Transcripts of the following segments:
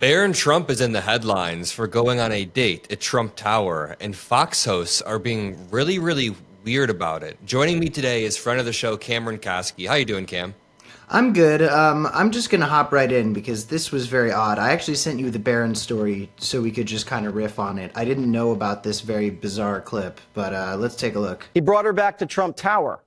Barron Trump is in the headlines for going on a date at Trump Tower, and Fox hosts are being really, really weird about it. Joining me today is friend of the show, Cameron Caskey. How you doing, Cam? I'm good. I'm just gonna hop right in because this was very odd. I actually sent you the Baron story so we could just kind of riff on it. I didn't know about this very bizarre clip, but let's take a look. He brought her back to Trump Tower.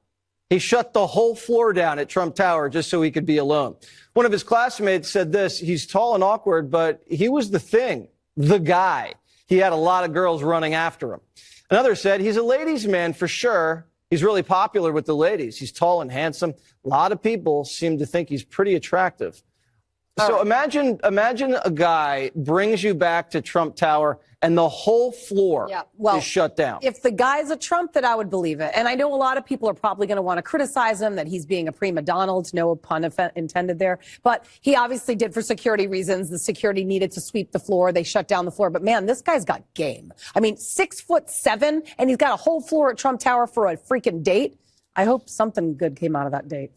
He shut the whole floor down at Trump Tower just so he could be alone. One of his classmates said this: he's tall and awkward, but he was the thing, the guy. He had a lot of girls running after him. Another said he's a ladies' man for sure. He's really popular with the ladies. He's tall and handsome. A lot of people seem to think he's pretty attractive. So imagine a guy brings you back to Trump Tower and the whole floor is shut down. If the guy's a Trump, then I would believe it. And I know a lot of people are probably going to want to criticize him, that he's being a prima donna, no pun intended there. But he obviously did for security reasons. The security needed to sweep the floor. They shut down the floor. But man, this guy's got game. I mean, 6'7", and he's got a whole floor at Trump Tower for a freaking date. I hope something good came out of that date.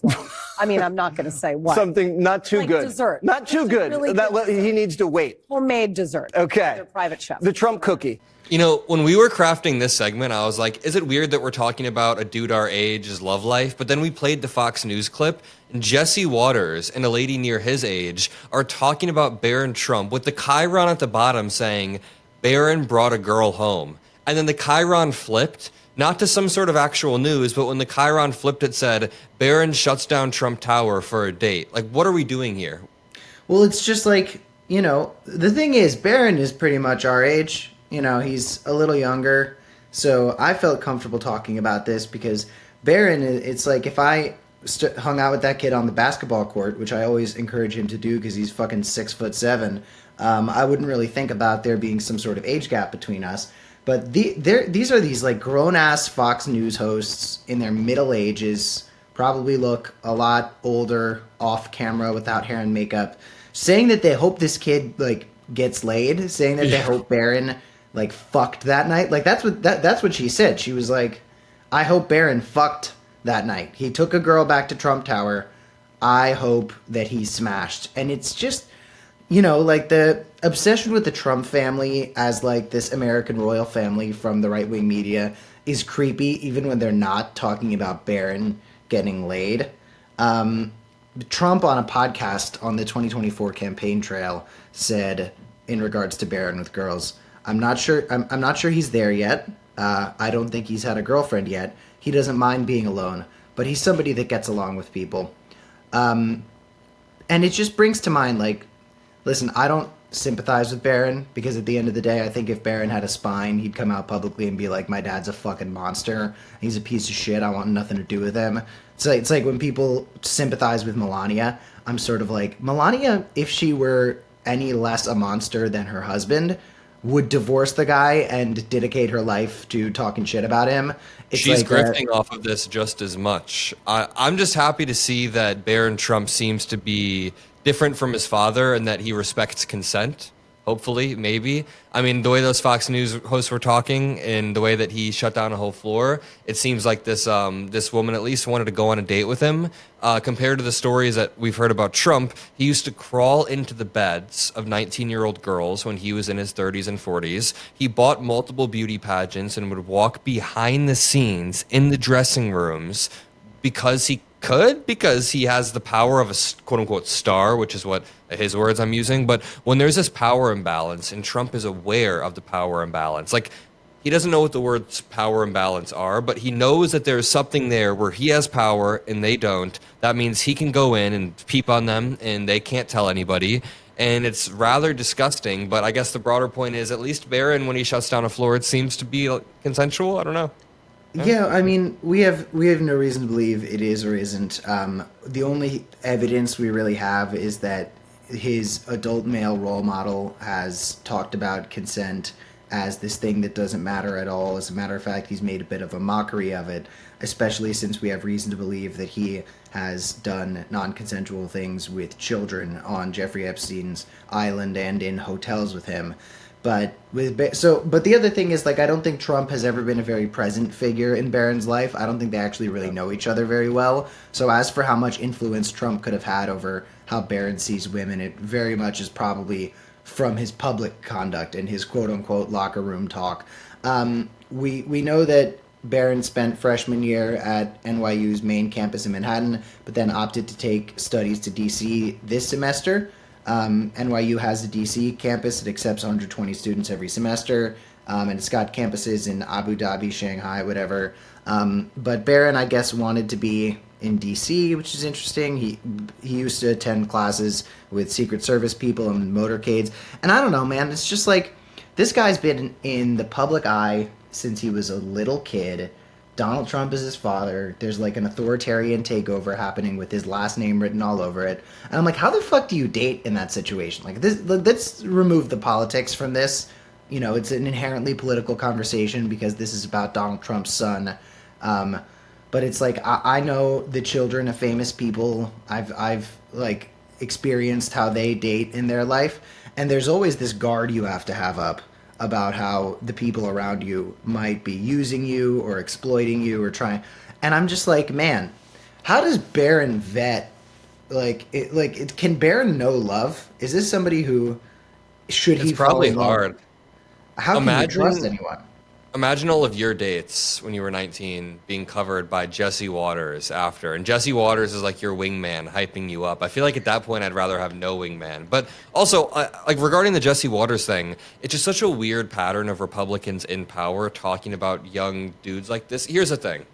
I mean, I'm not going to say what. Something not too like good. Dessert. Not too good. Really He needs to wait. Homemade dessert. Okay. Their private chef. The Trump cookie. You know, when we were crafting this segment, I was like, is it weird that we're talking about a dude our age's love life? But then we played the Fox News clip, and Jesse Waters and a lady near his age are talking about Barron Trump with the chyron at the bottom saying, Barron brought a girl home. And then the chyron flipped, not to some sort of actual news, but when the chyron flipped, it said, Barron shuts down Trump Tower for a date. Like, what are we doing here? Well, it's just like, you know, the thing is, Barron is pretty much our age. You know, he's a little younger. So I felt comfortable talking about this because Barron, it's like if I hung out with that kid on the basketball court, which I always encourage him to do because he's fucking 6'7", I wouldn't really think about there being some sort of age gap between us. But these are these like grown-ass Fox News hosts in their middle ages, probably look a lot older off camera without hair and makeup, saying that they hope this kid like gets laid, saying that they hope Barron like fucked that night. Like that's what she said. She was like, I hope Barron fucked that night. He took a girl back to Trump Tower. I hope that he smashed. And it's just, you know, like the obsession with the Trump family as like this American royal family from the right-wing media is creepy, even when they're not talking about Barron getting laid. Trump on a podcast on the 2024 campaign trail said in regards to Barron with girls, I'm not sure he's there yet. I don't think he's had a girlfriend yet. He doesn't mind being alone, but he's somebody that gets along with people. And it just brings to mind, like, listen, I don't sympathize with Barron because at the end of the day, I think if Barron had a spine, he'd come out publicly and be like, my dad's a fucking monster. He's a piece of shit. I want nothing to do with him. It's like when people sympathize with Melania, I'm sort of like, Melania, if she were any less a monster than her husband, would divorce the guy and dedicate her life to talking shit about him. She's like grifting off of this just as much. I'm just happy to see that Barron Trump seems to be different from his father and that he respects consent. Hopefully, maybe. I mean, the way those Fox News hosts were talking and the way that he shut down a whole floor, it seems like this woman at least wanted to go on a date with him. Compared to the stories that we've heard about Trump, he used to crawl into the beds of 19-year-old girls when he was in his 30s and 40s. He bought multiple beauty pageants and would walk behind the scenes in the dressing rooms because he has the power of a quote-unquote star, which is what his words I'm using. But when there's this power imbalance, and Trump is aware of the power imbalance, like he doesn't know what the words power imbalance are, but he knows that there's something there where he has power and they don't. That means he can go in and peep on them and they can't tell anybody. And it's rather disgusting. But I guess the broader point is, at least Barron, when he shuts down a floor, it seems to be consensual. I don't know. Yeah, I mean, we have no reason to believe it is or isn't. The only evidence we really have is that his adult male role model has talked about consent as this thing that doesn't matter at all. As a matter of fact, he's made a bit of a mockery of it, especially since we have reason to believe that he has done non-consensual things with children on Jeffrey Epstein's island and in hotels with him. But the other thing is, like, I don't think Trump has ever been a very present figure in Barron's life. I don't think they actually really know each other very well. So as for how much influence Trump could have had over how Barron sees women, it very much is probably from his public conduct and his quote unquote locker room talk. We know that Barron spent freshman year at NYU's main campus in Manhattan, but then opted to take studies to DC this semester. NYU has a DC campus. It accepts 120 students every semester, and it's got campuses in Abu Dhabi, Shanghai, whatever. But Barron, I guess, wanted to be in DC, which is interesting. He used to attend classes with Secret Service people and motorcades. And I don't know, man. It's just like, this guy's been in the public eye since he was a little kid. Donald Trump is his father. There's like an authoritarian takeover happening with his last name written all over it. And I'm like, how the fuck do you date in that situation? Like, this, let's remove the politics from this. You know, it's an inherently political conversation because this is about Donald Trump's son. But it's like, I know the children of famous people. I've like experienced how they date in their life. And there's always this guard you have to have up about how the people around you might be using you or exploiting you or trying. And I'm just like, man, how does Barron vet? Can Barron know love? Is this somebody who should he? It's probably fall in love? hard. How can you trust anyone? Imagine all of your dates when you were 19 being covered by Jesse Waters after. And Jesse Waters is like your wingman, hyping you up. I feel like at that point I'd rather have no wingman. But also, like regarding the Jesse Waters thing, it's just such a weird pattern of Republicans in power talking about young dudes like this. Here's the thing.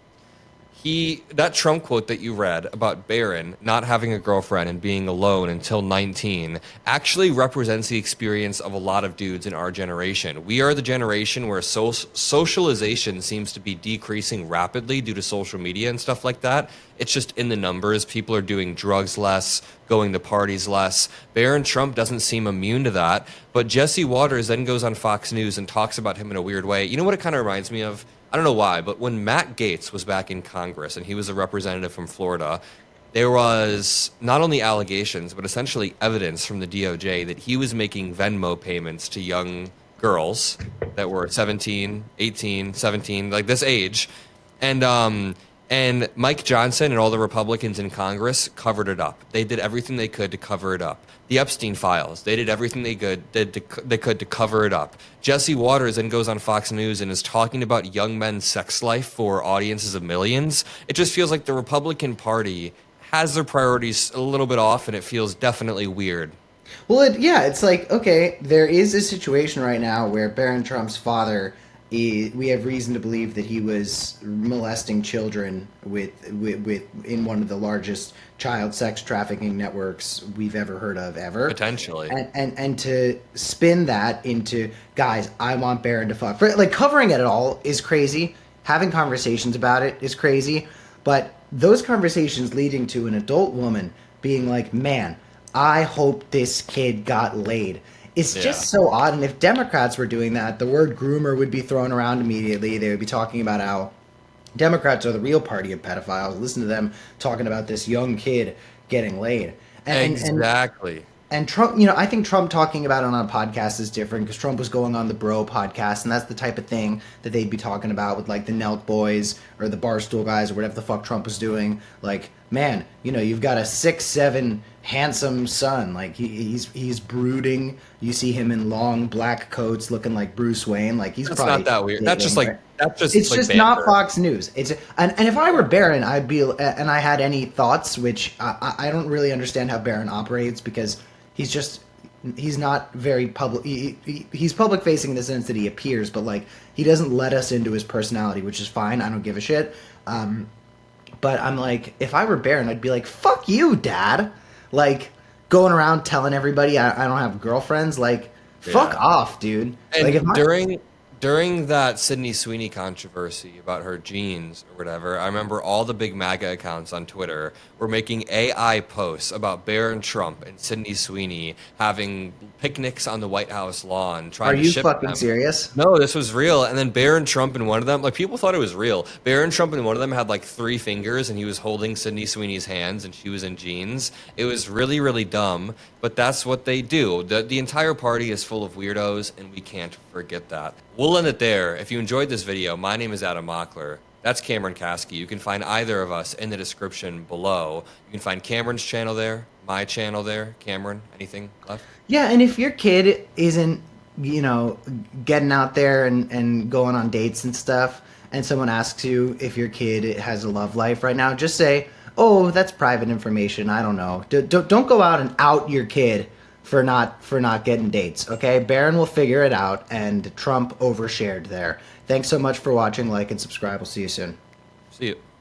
That Trump quote that you read about Barron not having a girlfriend and being alone until 19 actually represents the experience of a lot of dudes in our generation. We are the generation where socialization seems to be decreasing rapidly due to social media and stuff like that. It's just in the numbers. People are doing drugs less, going to parties less. Barron Trump doesn't seem immune to that. But Jesse Waters then goes on Fox News and talks about him in a weird way. You know what it kind of reminds me of? I don't know why, but when Matt Gaetz was back in Congress and he was a representative from Florida, there was not only allegations, but essentially evidence from the DOJ that he was making Venmo payments to young girls that were 17, 18, 17, like this age. And Mike Johnson and all the Republicans in Congress covered it up. They did everything they could to cover it up. The Epstein files, they did everything they could to cover it up. Jesse Waters then goes on Fox News and is talking about young men's sex life for audiences of millions. It just feels like the Republican Party has their priorities a little bit off, and it feels definitely weird. Well, it's like, okay, there is a situation right now where Barron Trump's father, we have reason to believe that he was molesting children with in one of the largest child sex trafficking networks we've ever heard of ever. Potentially. And to spin that into, guys, I want Barron to fuck. Like, covering it at all is crazy. Having conversations about it is crazy. But those conversations leading to an adult woman being like, man, I hope this kid got laid. It's just so odd. And if Democrats were doing that, the word groomer would be thrown around immediately. They would be talking about how Democrats are the real party of pedophiles. Listen to them talking about this young kid getting laid. Exactly. And Trump, I think Trump talking about it on a podcast is different because Trump was going on the Bro podcast, and that's the type of thing that they'd be talking about with like the Nelk boys or the Barstool guys or whatever the fuck Trump was doing. Like, man, you've got a 6'7" handsome son. Like he's brooding. You see him in long black coats, looking like Bruce Wayne. Like he's that's probably not that weird. That's just like it's like just banter. not Fox News. And if I were Barron, I'd be and I had any thoughts, which I don't really understand how Barron operates because he's not very public. He's public facing in the sense that he appears, but like he doesn't let us into his personality, which is fine. I don't give a shit. But I'm like, if I were Barron, I'd be like, fuck you, Dad. Like, going around telling everybody I don't have girlfriends. Like, fuck off, dude. And like, during that Sydney Sweeney controversy about her jeans or whatever, I remember all the big MAGA accounts on Twitter were making AI posts about Barron Trump and Sydney Sweeney having picnics on the White House lawn. Are you fucking serious? No, this was real. And then Barron Trump in one of them, like people thought it was real. Barron Trump in one of them had like 3 fingers and he was holding Sydney Sweeney's hands and she was in jeans. It was really, really dumb, but that's what they do. The entire party is full of weirdos and we can't forget that. We'll end it there. If you enjoyed this video, my name is Adam Mockler. That's Cameron Caskey. You can find either of us in the description below. You can find Cameron's channel there, my channel there. Cameron, anything left? Yeah, and if your kid isn't, getting out there and going on dates and stuff, and someone asks you if your kid has a love life right now, just say, "Oh, that's private information. I don't know." Don't go out and out your kid for not getting dates. Okay, Barron will figure it out, and Trump overshared there. Thanks so much for watching. Like and subscribe. We'll see you soon. See you.